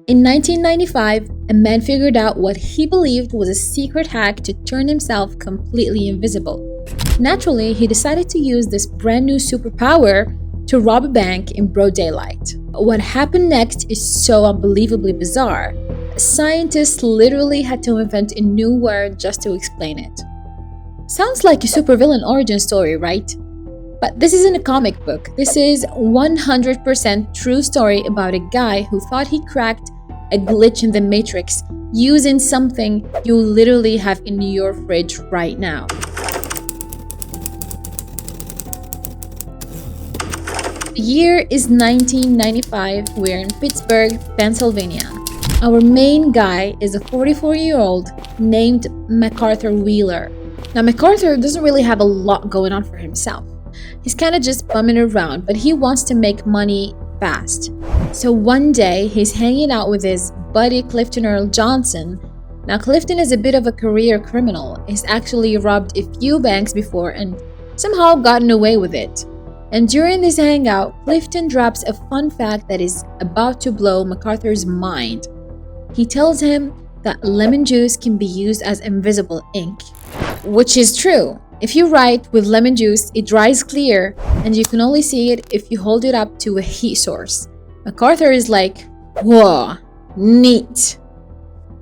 In 1995, a man figured out what he believed was a secret hack to turn himself completely invisible. Naturally, he decided to use this brand new superpower to rob a bank in broad daylight. What happened next is so unbelievably bizarre. Scientists literally had to invent a new word just to explain it. Sounds like a supervillain origin story, right? But this isn't a comic book. This is 100% true story about a guy who thought he cracked a glitch in the Matrix using something you literally have in your fridge right now. The year is 1995. We're in Pittsburgh, Pennsylvania. Our main guy is a 44-year-old named MacArthur Wheeler. Now, MacArthur doesn't really have a lot going on for himself. He's kind of just bumming around, but he wants to make money fast. So one day, he's hanging out with his buddy Clifton Earl Johnson. Now, Clifton is a bit of a career criminal. He's actually robbed a few banks before and somehow gotten away with it. And during this hangout, Clifton drops a fun fact that is about to blow MacArthur's mind. He tells him that lemon juice can be used as invisible ink, which is true. If you write with lemon juice, it dries clear, and you can only see it if you hold it up to a heat source. MacArthur is like, whoa, neat.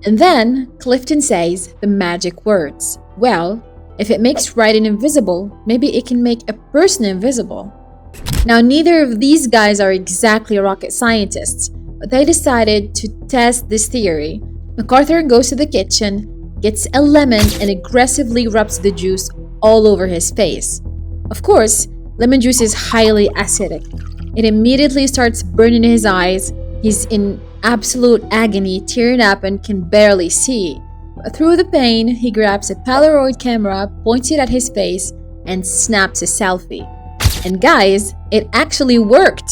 And then Clifton says the magic words. Well, if it makes writing invisible, maybe it can make a person invisible. Now, neither of these guys are exactly rocket scientists, but they decided to test this theory. MacArthur goes to the kitchen, gets a lemon, and aggressively rubs the juice all over his face. Of course, lemon juice is highly acidic. It immediately starts burning his eyes. He's in absolute agony, tearing up, and can barely see. But through the pain, he grabs a Polaroid camera, points it at his face, and snaps a selfie. And guys, it actually worked!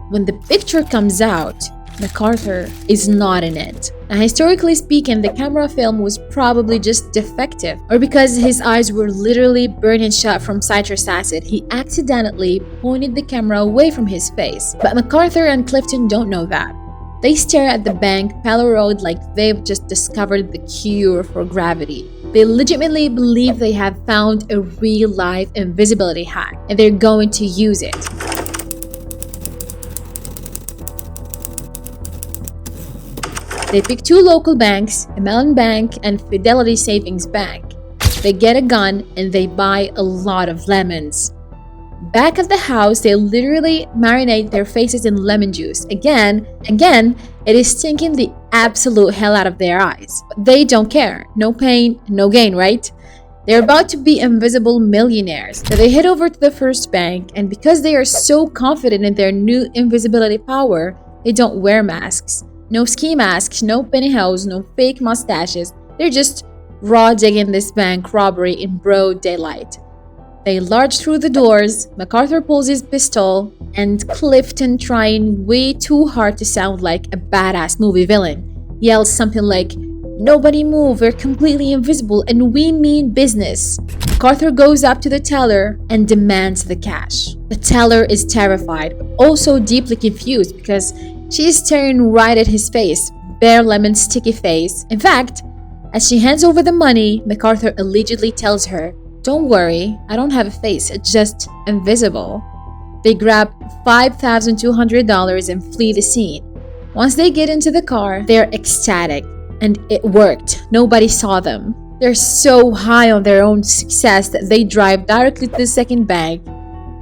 When the picture comes out, MacArthur is not in it. Now, historically speaking, the camera film was probably just defective, or because his eyes were literally burning shut from citrus acid, he accidentally pointed the camera away from his face. But MacArthur and Clifton don't know that. They stare at the bank Polaroid like they've just discovered the cure for gravity. They legitimately believe they have found a real-life invisibility hack, and they're going to use it. They pick two local banks, a Mellon Bank and Fidelity Savings Bank. They get a gun and they buy a lot of lemons. Back at the house, they literally marinate their faces in lemon juice. Again, it is stinking the absolute hell out of their eyes. But they don't care. No pain, no gain, right? They're about to be invisible millionaires. So they head over to the first bank, and because they are so confident in their new invisibility power, they don't wear masks. No ski masks, no pantyhose, no fake mustaches. They're just raw digging this bank robbery in broad daylight. They large through the doors. MacArthur pulls his pistol, and Clifton, trying way too hard to sound like a badass movie villain, yells something like, "Nobody move, we're completely invisible and we mean business." MacArthur goes up to the teller and demands the cash. The teller is terrified, but also deeply confused because she is staring right at his face, bare lemon sticky face. In fact, as she hands over the money, MacArthur allegedly tells her, "Don't worry, I don't have a face, it's just invisible." They grab $5,200 and flee the scene. Once they get into the car, they're ecstatic. And it worked. Nobody saw them. They're so high on their own success that they drive directly to the second bank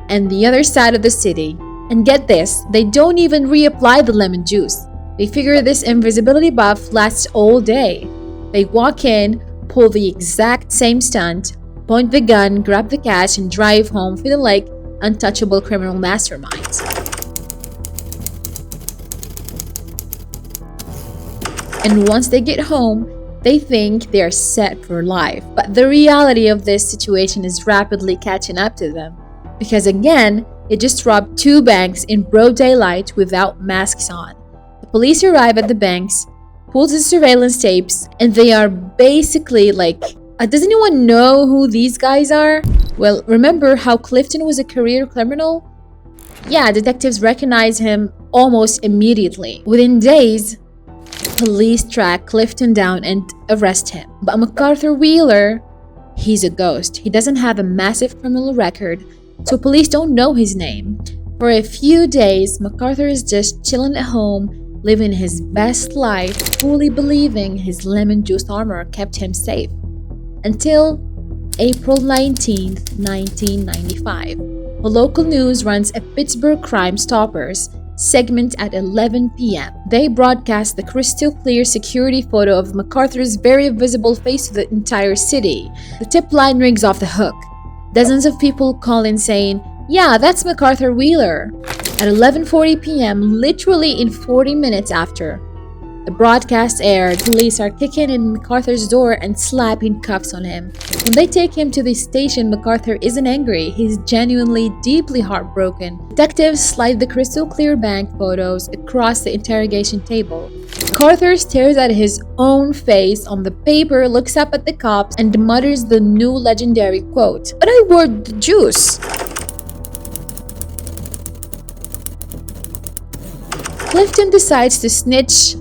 and the other side of the city. And get this, they don't even reapply the lemon juice. They figure this invisibility buff lasts all day. They walk in, pull the exact same stunt, point the gun, grab the cash, and drive home feeling like untouchable criminal masterminds. And once they get home, they think they are set for life. But the reality of this situation is rapidly catching up to them. Because again, they just robbed two banks in broad daylight without masks on. The police arrive at the banks, pull the surveillance tapes, and they are basically like, does anyone know who these guys are? Well, remember how Clifton was a career criminal? Yeah, detectives recognize him almost immediately. Within days, Police track Clifton down and arrest him. But MacArthur Wheeler, he's a ghost. He doesn't have a massive criminal record, so police don't know his name. For a few days, MacArthur is just chilling at home, living his best life, fully believing his lemon juice armor kept him safe. Until April 19th, 1995. The local news runs a Pittsburgh Crime Stoppers segment at 11 p.m. They broadcast the crystal clear security photo of MacArthur's very visible face to the entire city. The tip line rings off the hook. Dozens of people call in saying, "Yeah, that's MacArthur Wheeler." At 11:40 p.m., literally in 40 minutes after the broadcast aired, police are kicking in MacArthur's door and slapping cuffs on him. When they take him to the station, MacArthur isn't angry. He's genuinely, deeply heartbroken. Detectives slide the crystal clear bank photos across the interrogation table. MacArthur stares at his own face on the paper, looks up at the cops, and mutters the new legendary quote, "But I wore the juice." Clifton decides to snitch,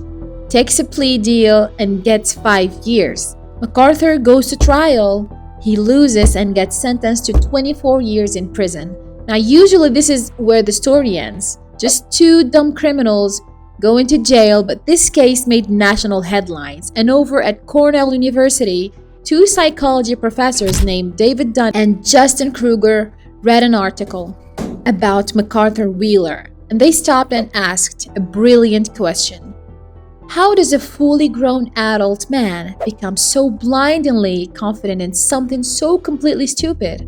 takes a plea deal, and gets 5 years. MacArthur goes to trial. He loses and gets sentenced to 24 years in prison. Now, usually this is where the story ends. Just two dumb criminals go into jail, but this case made national headlines. And over at Cornell University, two psychology professors named David Dunn and Justin Kruger read an article about MacArthur Wheeler, and they stopped and asked a brilliant question. How does a fully grown adult man become so blindingly confident in something so completely stupid?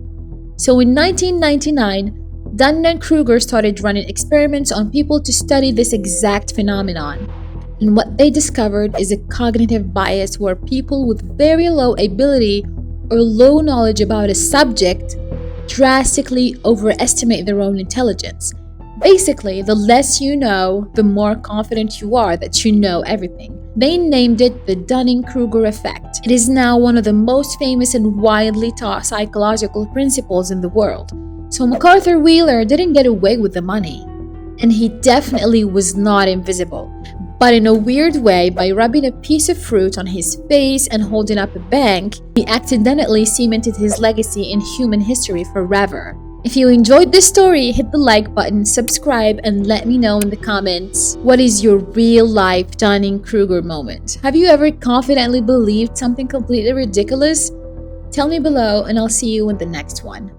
So in 1999, Dunn and Kruger started running experiments on people to study this exact phenomenon. And what they discovered is a cognitive bias where people with very low ability or low knowledge about a subject drastically overestimate their own intelligence. Basically, the less you know, the more confident you are that you know everything. They named it the Dunning-Kruger effect. It is now one of the most famous and widely taught psychological principles in the world. So MacArthur Wheeler didn't get away with the money. And he definitely was not invisible. But in a weird way, by rubbing a piece of fruit on his face and holding up a bank, he accidentally cemented his legacy in human history forever. If you enjoyed this story, hit the like button, subscribe, and let me know in the comments what is your real-life Dunning-Kruger moment. Have you ever confidently believed something completely ridiculous? Tell me below, and I'll see you in the next one.